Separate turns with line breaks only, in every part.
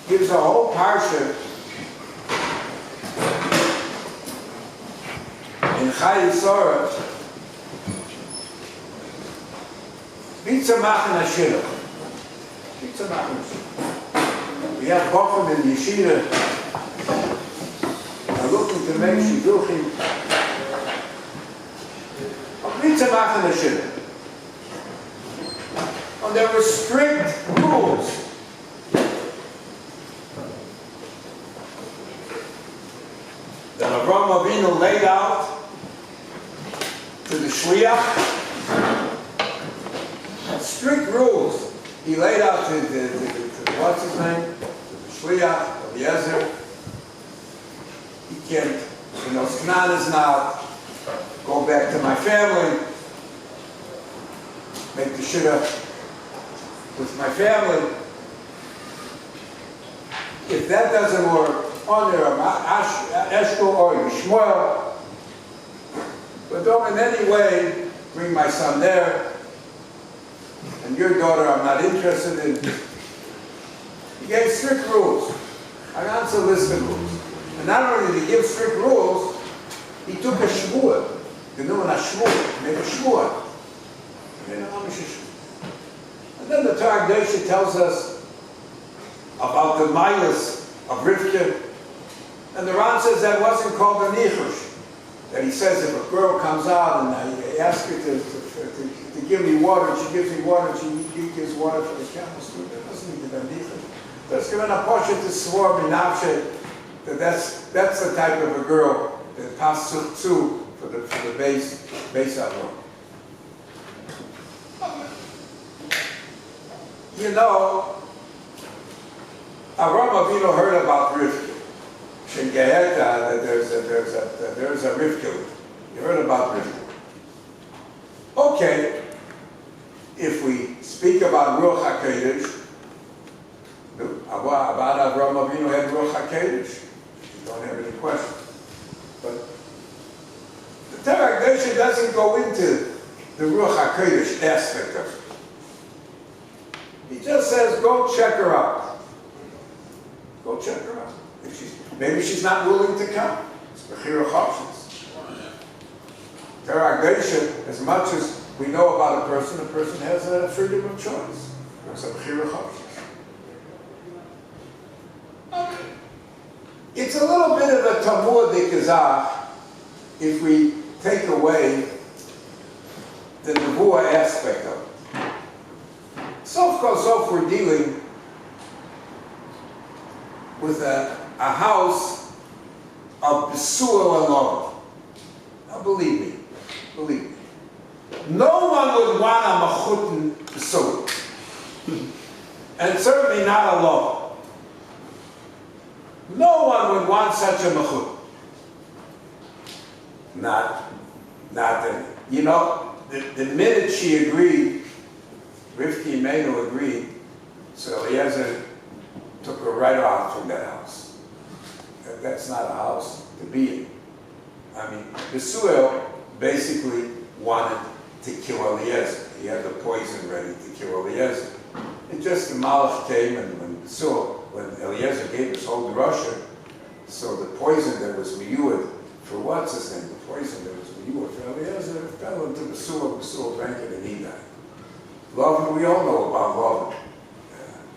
gives a whole parsha in Chayei Hisorerus. Pizza machen a shidduch. Pizza machen a shidduch. We have bochum in yeshiva. They're looking to make shidduchim. Pizza machen a shidduch. And there were strict rules. That Avraham Avinu laid out to the shliach. Strict rules. He laid out to what's his name? To the shliach, Eliezer. He can't, Snan is now, go back to my family, make the shidduch with my family. If that doesn't work, on there, Eshkol or Yishmael, but don't in any way bring my son there, and your daughter I'm not interested in. He gave strict rules. I answer list of rules. And not only did he give strict rules, he took a shvuah. The new one, a shvuah. He made a shvuah. And then the Torah Kedusha tells us about the milas of Rivka. And the Ran says that wasn't called a nichush. That he says if a girl comes out and I ask her to give me water, and she gives me water, and she gives water for the camels too, that doesn't mean a nichush. That's given a portion to swore minavshe. That's the type of a girl that passes through for the base alone. Avraham Avinu heard about Rivka. That there's a Rivka. You heard about Rivka. Okay, if we speak about Ruach HaKodesh, about Avraham Avinu had Ruach HaKodesh. You don't have any questions. But the Torah Kedusha doesn't go into the Ruach HaKodesh aspect of it. He just says, go check her out. Go check her out. Maybe she's not willing to come. It's bechira chopshis. Torah Kedusha, as much as we know about a person has a freedom of choice. It's a bechira chopshis. It's a little bit of a tamur dikazah if we take away the nevuah aspect of it. Sof kol sof, we're dealing with a house of besuel and love. Now believe me. No one would want a machutin besuel. And certainly not a love. No one would want such a mechut. Not that. The minute she agreed, Rivki and Menu agreed, so Eliezer took her right off from that house. That's not a house to be in. I mean, Besuel basically wanted to kill Eliezer. He had the poison ready to kill Eliezer. And just the Malach came, and when Eliezer gave his whole drasha, so the poison that was miyuad for what's his name, the poison that was miyuad for Eliezer fell into Besuel drank it and he died. Lavan, we all know about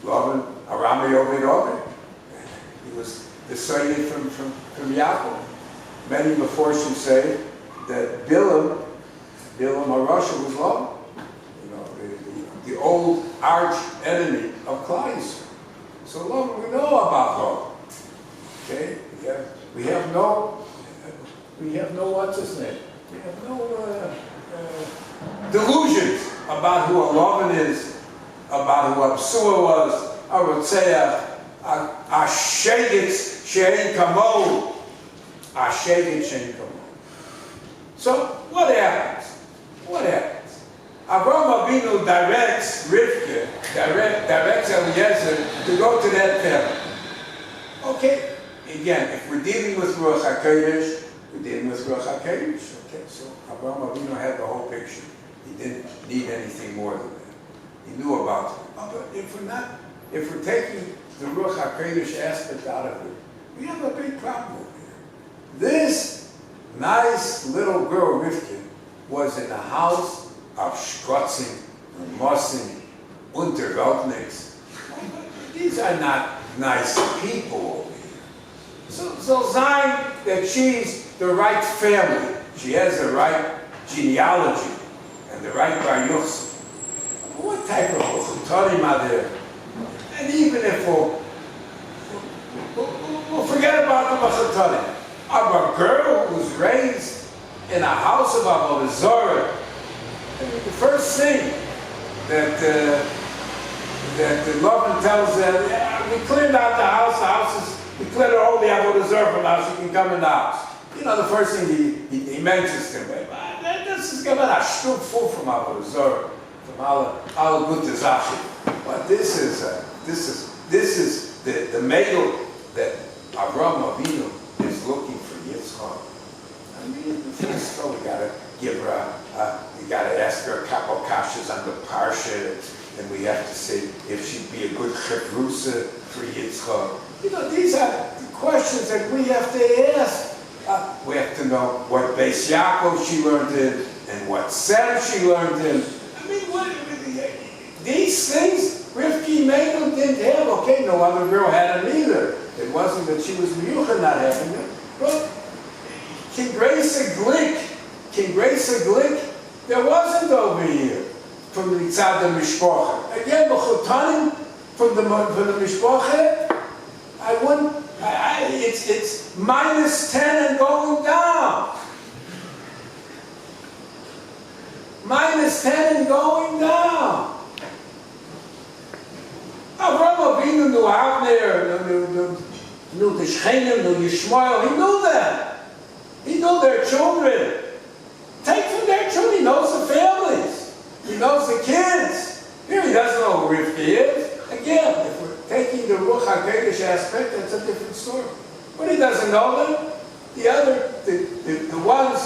Lavan, Arami Ovid. He was descended from Yaakov. Many before should say that Bilam Arasha was Lavan. The old arch enemy of Klal Yisrael. So Lavan, we know about Lavan. Okay? We have no what's his name? We have no delusions about who a Lavan is, about who a Besuel was, a Rotzeach, a Shegitz Shein Kamo. A Shegitz Shein Kamo. So, what happens? Avraham Avinu directs Rivka, directs Eliezer to go to that family. Okay, again, if we're dealing with Ruach HaKodesh, we're dealing with Ruach HaKodesh. Okay, so Avraham Avinu had the whole picture. He didn't need anything more than that. He knew about it. But if we're taking the Ruach HaKodesh aspect out of it, we have a big problem over here. This nice little girl, Rivka, was in a house of Shkotzim, Mossing, Unterweltniks. These are not nice people over here. So Zion, that she's the right family. She has the right genealogy and the right Baruchs. What type of Chutarim are there? And even if we'll forget about the Chutarim, of a girl who was raised in a house of Avodah Zarah, the first thing that the Lovin tells them, yeah, we cleared out the house we cleared all the Avodah Zarah from the house, you can come in the house. You know, the first thing he mentions to him, this is given a shtut full from Avodah Zarah, from all gute Sachen. But this is the medal that Avraham Avinu is looking for Yitzchak. I mean, first of all, we gotta give her, we gotta ask her a couple kashas on the Parshas, and we have to say if she'd be a good chevrusa for Yitzchak. You know, these are the questions that we have to ask. We have to know what Beis Yaakov she learned in, and what Sem she learned in. I mean, these things Rivki Megan didn't have. Okay, no other girl had them either. It wasn't that she was miyucha not having them. But King Grace a Glick, there wasn't over here from the Mitzad of Mishpocha. Again, B'chutanim from the Mishpocha, it's minus 10 and going down. Minus 10 and going down. Avraham Avinu knew Avner, knew the Shchenim, knew Yishmael. He knew them. He knew their children. Take from their children. He knows the families. He knows the kids. Here he doesn't know who Rivka is. Again, if we're taking the Ruach HaKodesh aspect, that's a different story. But he doesn't know them. The ones,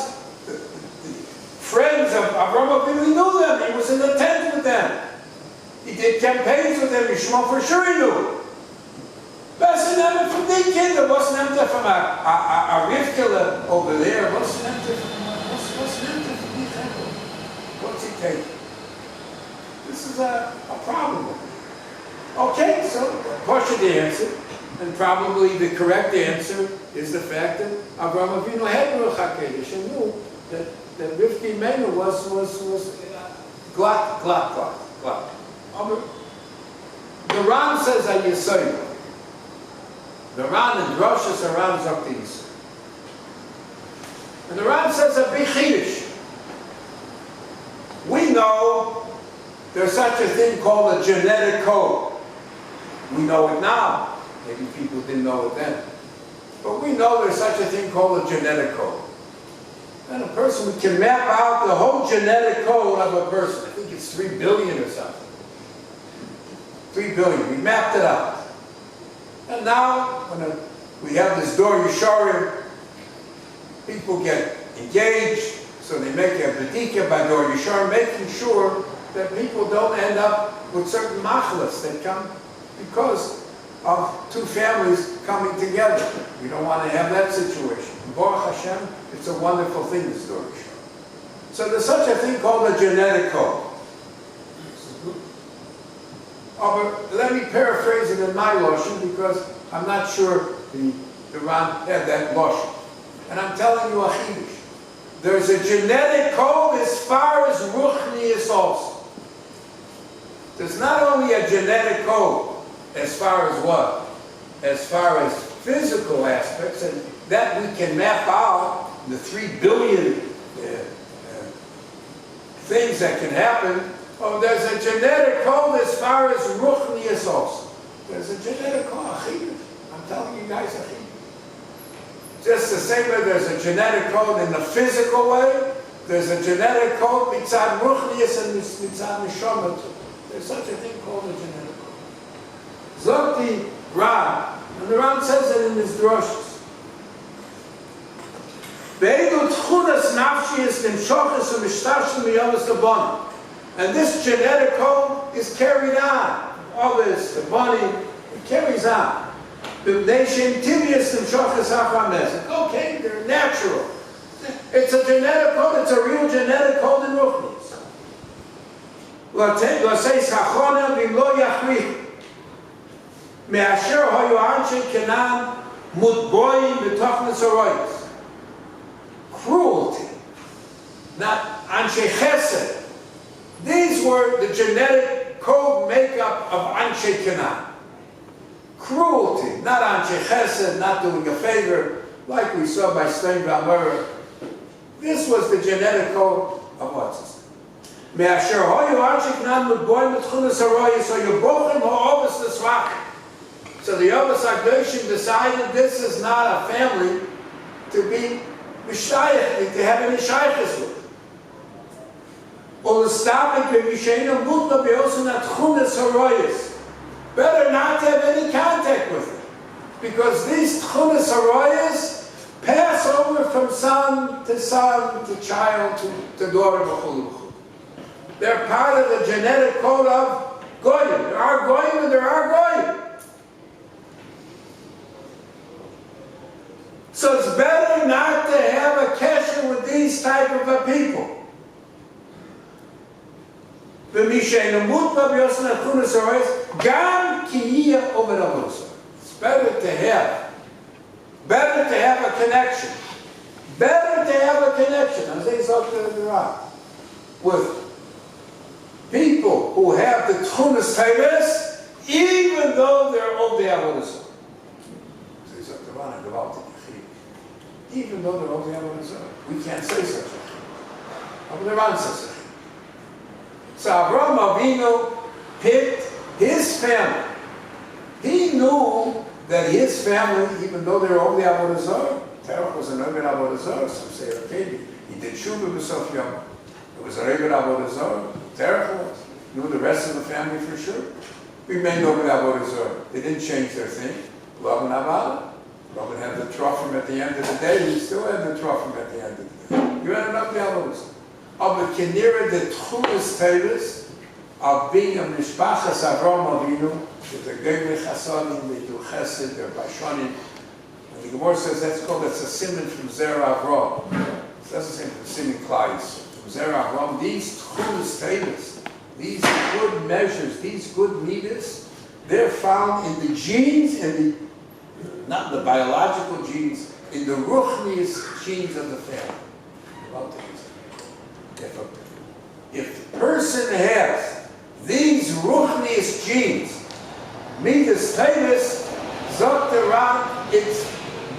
the friends of Avraham Avinu, he knew them. He was in the tent with them. He did campaigns with them. Yishmael for sure he knew. Wasn't them from the kid. It wasn't them from a Rivka over there. It wasn't them from the temple. What's he taking? This is a problem. Okay, so partial the answer, and probably the correct answer is the fact that Avraham Avinu had Ruach HaKodesh and knew that Rivki Mena was glot. The Ran says a Yisoyer. The Ran and Roshas are Ran Zokti. And the Ran says a big Chiddush. We know there's such a thing called a genetic code. We know it now. Maybe people didn't know it then. But we know there's such a thing called a genetic code. And a person, we can map out the whole genetic code of a person. I think it's 3 billion or something. 3 billion. We mapped it out. And now, when we have this Dor Yisharim, people get engaged, so they make a bedika by Dor Yisharim, making sure that people don't end up with certain machlas that come because of two families coming together. We don't want to have that situation. Baruch Hashem, it's a wonderful thing, this Dor Yisharim. So there's such a thing called a genetic code. But let me paraphrase it in my Lashon because I'm not sure the Ran had that Lashon. And I'm telling you a Chiddush. There's a genetic code as far as Ruchnius also. There's not only a genetic code as far as what? As far as physical aspects, and that we can map out the 3 billion things that can happen. Oh, there's a genetic code as far as Ruchnius also. There's a genetic code, a Chiddush. I'm telling you guys a Chiddush. Just the same way there's a genetic code in the physical way, there's a genetic code mitzad Ruchnius and mitzad Neshama. There's such a thing called a genetic code. Zokti Ran, and the Ran says it in his drushes. Beidut chunas nafshiyas nimshochas u'mishtashim miyamas kabon. And this genetic code is carried on. Others, the bunny, It carries on. Okay, they're natural. It's a genetic code, it's a real genetic code in Ruchnis. Cruelty, not Anshe Chesed. These were the genetic code makeup of Anshe Canaan. Cruelty, not Anshe Chesed, not doing a favor, like we saw by Stein Valmura. This was the genetic code of what's his name. Me'asher hoyu Anshe Canaan l'boy mitchunas haroyis, so you bochim ha'ovas l'svach. So the Ovas HaKadoshim decided this is not a family to be mishtayach, to have any shaychus with. Better not to have any contact with it, because these tchunas haroyas pass over from son, to child, to daughter, they're part of the genetic code of goyim. There are goyim and there are goyim. So it's better not to have a kesher with these type of a people. It's better to have a connection. Better to have a connection. I'm saying something wrong. With people who have the Tchunas Teres, even though they're Ovdei Avodah Zarah. Even though they're Ovdei Avodah Zarah. We can't say such a thing. But the Ran says it. So Avraham Avinu picked his family. He knew that his family, even though they're Ovdei Avodah Zarah, Terach was an Ovdei Avodah Zarah. Some say, okay, he did Shuvah b'Sof Yom. It was an Ovdei Avodah Zarah. Terach was. Knew the rest of the family for sure. Remained Ovdei Avodah Zarah. They didn't change their thing. Love and Avala. Love had the trophim at the end of the day. He still had the trophim at the end of the day. You had an Ovdei Avodah Zarah. But Kenira, the Tchunas Teres of being a Mishpachas Avraham Avinu, with the Gevei Chasadim, they do Chesed, they're Bashonim. And the Gemara says that's a simon from Zerah Avraham. So that's the same from Simon Klais. From Zerah Avraham, these Tchunas Teres, these good measures, these good midas, they're found in the genes, not the biological genes, in the Ruchnius genes of the family. If the person has these Ruchnius genes, Midas Teres, Zokteran, it's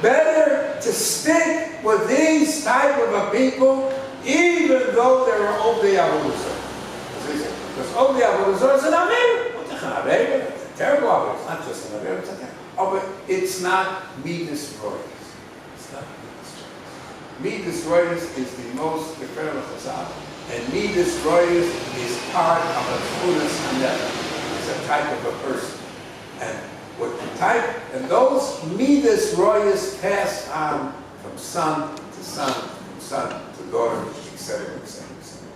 better to stick with these type of a people, even though they're Ovdei Avodah Zarah. Because Ovdei Avodah Zarah is an Aver. What's an Aver? It's a terrible Aver. It's not just an Aver, it's a terrible. Oh, but it's not Midas Royas. It's not Midas Royas is the most preferred Chazal. And Midas Royas is part of a Tchunas Hanecha. It's a type of a person. And what the type, and those Midas Royas pass on from son to son, from son to daughter, etc., etc., etc.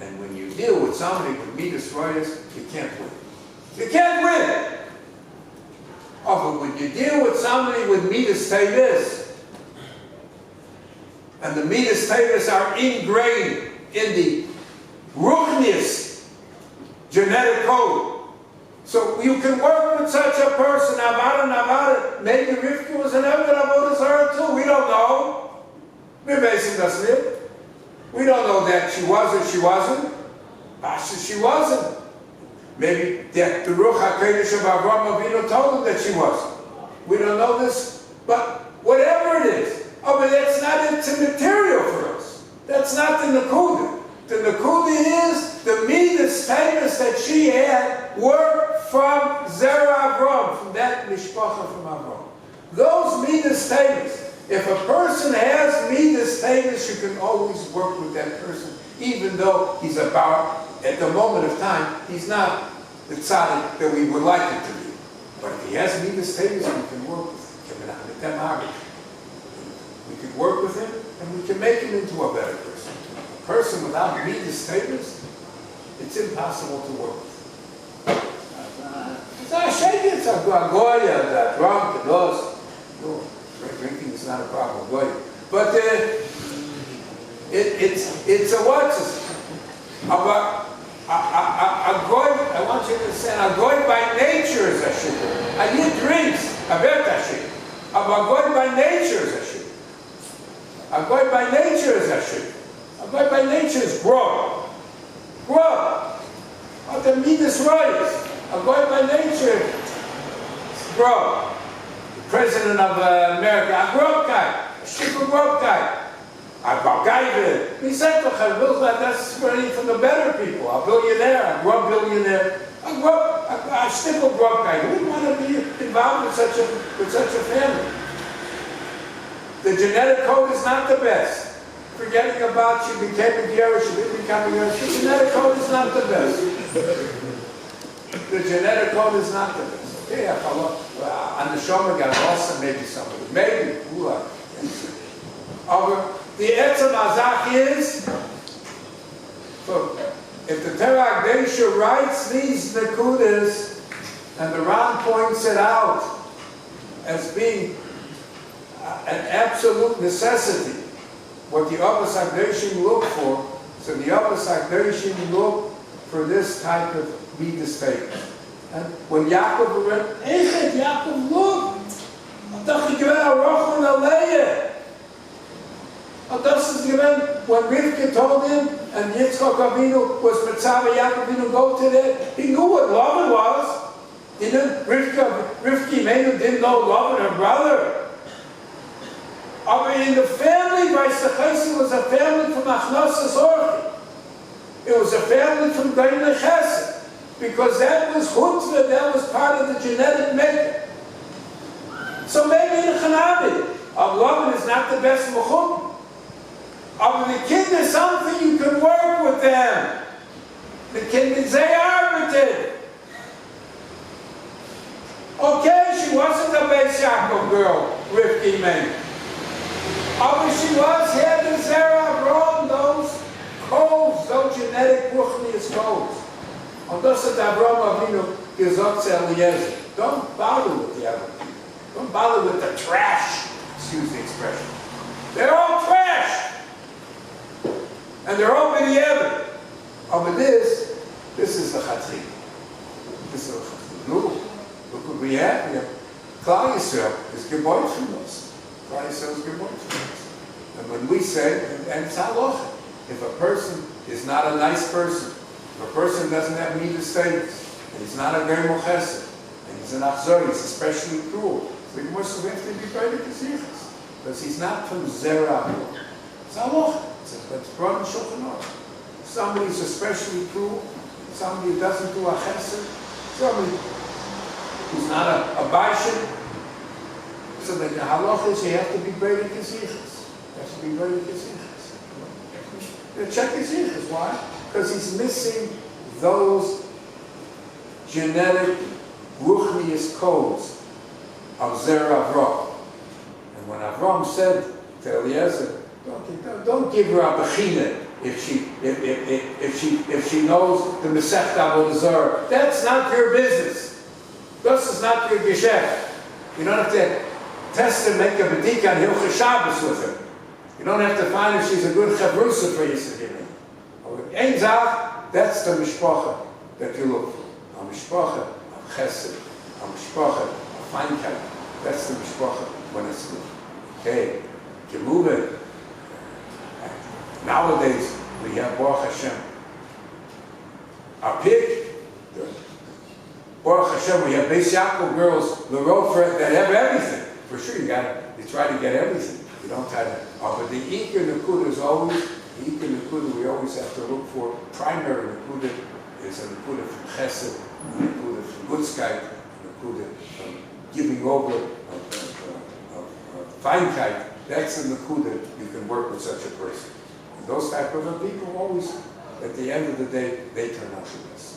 And when you deal with somebody with Midas Royas, you can't win. You can't win! Oh, but when you deal with somebody with Midas Teres, and the Midas Teres are ingrained in the Ruchnius genetic code. So you can work with such a person, Avada, maybe Rivka was an Ovdei Avodah Zarah too, we don't know. We're basing this live. We don't know that she was or she wasn't. Parshas she wasn't. Maybe the Ruach HaKodesh of Avraham Avinu told him that she wasn't. We don't know this, but whatever it is. Oh, but that's not it's material for us. That's not the Nakuda. The Nakuda is the Midas Teres that she had were from Zerah Avraham, from that Mishpacha from Avraham. Those Midas Teres, if a person has Midas Teres, you can always work with that person, even though he's about, at the moment of time, he's not the tzaddik that we would like him to be. But if he has Midas Teres, we can work with him. We can work with him, and we can make him into a better person. A person without Midas Teres, it's impossible to work with. It's not a shame, it's it's a goya, that drunk, and those. No, drinking is not a problem, goya. But it's a what's a goy, I want you to understand, a goy by nature is a shikkur. And he drinks, a bet a shikkur. A goy by nature is a shikkur. A goy by nature is a shikkur. A goy by nature is grub. Grub. What the meat is right. A goy by nature is grub. The president of America, a grub guy. A shikkur grub guy. He said to her, that's really for the better people. A billionaire, a grub billionaire, a stickle grub guy. Who would want to be involved with such a family? The genetic code is not the best. Forgetting about you became a Yerush, you didn't become a Yerush. The genetic code is not the best. The genetic code is not the best. Okay, on the Shomer got also maybe somebody. Maybe. The Etzem Azach is, so if the Torah Agdesha writes these Nekudas, and the Ran points it out as being an absolute necessity, what the Abbas Agdeshim look for, so the Abbas Agdeshim look for this type of midas statement. And when Yaakov read, Yaakov, look, when Rivka told him, and Yitzchak Avinu was Mitzvah Yaakov Avinu go to that, he knew what Lavan was. He knew Rivka Imenu didn't know Lavan, her brother. But in the family, Vaisachesi was a family from Achnasas Orchi. It was a family from Gain Chesed, because that was Hutzvah, that was part of the genetic makeup. So maybe in Chanabi, Lavan is not the best Mechum. But the kid is something you can work with them. The kid is arbitred. Okay, she wasn't a Beis Yaakov girl, Rivki Meir. But she was here to Zerah Avram, those codes, those genetic Ruchnius codes. And thus at Avram Avinu gesagt to Eliezer, don't bother with the other people. Don't bother with the trash, excuse the expression. They're all trash. And they're all medieval. But this is the Chatri. This is the Chatri. Look what we have. We have Klal Yisrael is Geboit from us. Klal Yisrael is Geboit from us. And when we say, and it's halacha, if a person is not a nice person, if a person doesn't have midas status, and he's not a Germo Chesed, and he's an Achzor, he's especially cruel, so he must have to be great at Kesichas. Because he's not from Zerah. It's halacha. That's brought in Shulchan Aruch. Somebody's especially cruel, somebody who doesn't do a chesed, somebody who's not a baishin. So the halacha is you have to be great at kesichas. You have to be great at kesichas. Check kesichas. Why? Because he's missing those genetic ruchnius codes of Zerah Avram. And when Avram said to Eliezer, don't give her a bechina if she knows the Masechta Avodah Zarah. That's not your business. This is not your geschäft. You don't have to test and make a bedika on Hilchah Shabbos with her. You don't have to find if she's a good chavrusa for Yisrael. Ein Zach, that's the mishpacha that you look for. A mishpacha of chesed, a mishpacha of feinkeit. That's the mishpacha when it's good. Okay, Gemuve. Nowadays, we have Baruch Hashem. A pig, Baruch Hashem, we have Beis Yaakov girls, Lerofer, that have everything. For sure, you try to get everything. You don't try to, but the Iker Nakuda is always, the Iker Nakuda we always have to look for. Primary Nakuda is a Nakuda from Chesed, a Nakuda from Gutzkeit, a Nakuda from giving over of Feinkeit. That's the Nakuda you can work with such a person. Those type of people always, at the end of the day, they turn out the best.